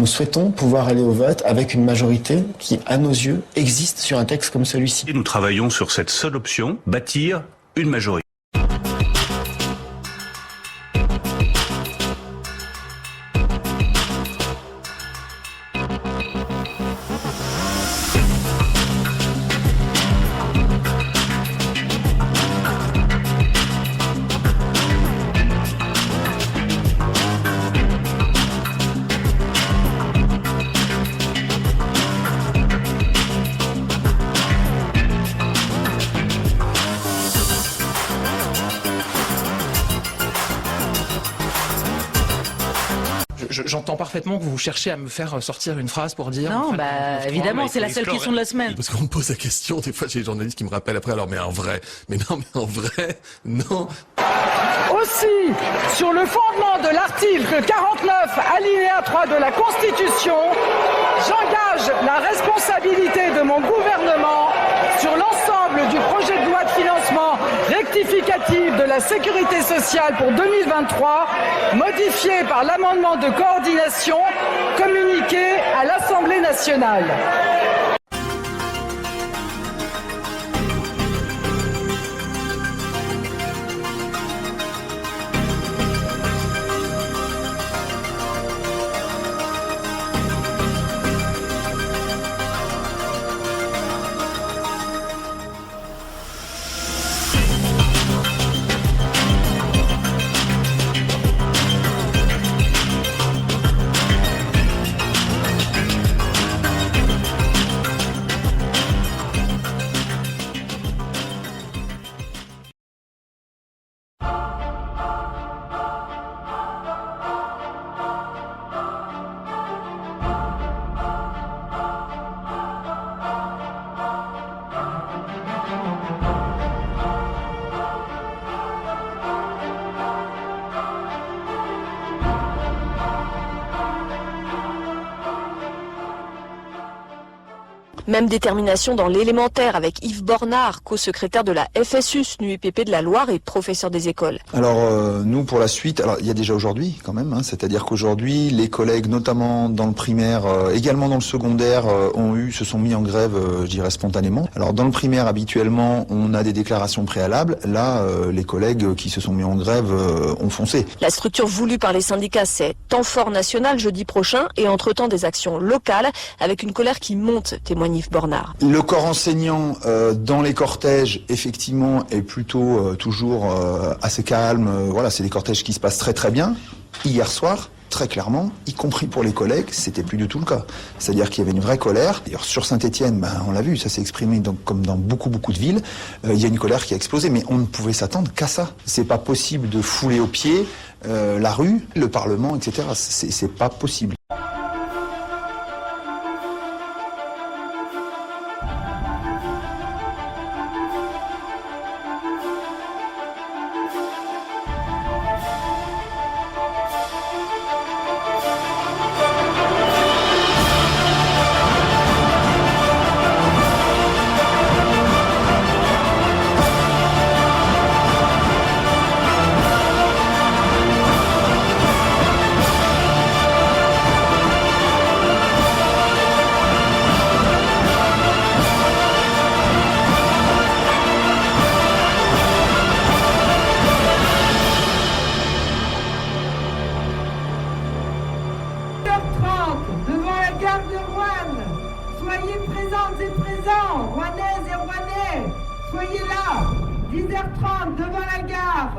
Nous souhaitons pouvoir aller au vote avec une majorité qui, à nos yeux, existe sur un texte comme celui-ci. Et nous travaillons sur cette seule option, bâtir une majorité. J'entends parfaitement que vous cherchez à me faire sortir une phrase pour dire... Non, en fait, évidemment, c'est la seule question de la semaine. Parce qu'on me pose la question, des fois j'ai des journalistes qui me rappellent après, alors mais en vrai, non. Aussi, sur le fondement de l'article 49, alinéa 3 de la Constitution, j'engage la responsabilité de mon gouvernement sur l'ensemble du projet de loi de financement rectificatif de la sécurité sociale pour 2023, modifié par l'amendement de coordination communiqué à l'Assemblée nationale. Même détermination dans l'élémentaire avec Yves Bornard, co-secrétaire de la FSU, SNUIPP de la Loire et professeur des écoles. Alors nous pour la suite, alors il y a déjà aujourd'hui quand même, c'est-à-dire qu'aujourd'hui les collègues notamment dans le primaire, également dans le secondaire, se sont mis en grève, je dirais spontanément. Alors dans le primaire habituellement on a des déclarations préalables, là les collègues qui se sont mis en grève ont foncé. La structure voulue par les syndicats, c'est temps fort national jeudi prochain et entre-temps des actions locales avec une colère qui monte, témoigne Yves Bornard. Le corps enseignant dans les cortèges, effectivement, est plutôt toujours assez calme. Voilà, c'est des cortèges qui se passent très très bien. Hier soir, très clairement, y compris pour les collègues, c'était plus du tout le cas. C'est-à-dire qu'il y avait une vraie colère. D'ailleurs, sur Saint-Étienne, on l'a vu, ça s'est exprimé comme dans beaucoup de villes. Il y a une colère qui a explosé, mais on ne pouvait s'attendre qu'à ça. C'est pas possible de fouler aux pieds la rue, le Parlement, etc. C'est pas possible. Devant la gare de Roanne, soyez présentes et présents, Rouennaises et Rouennais, soyez là, 10h30 devant la gare.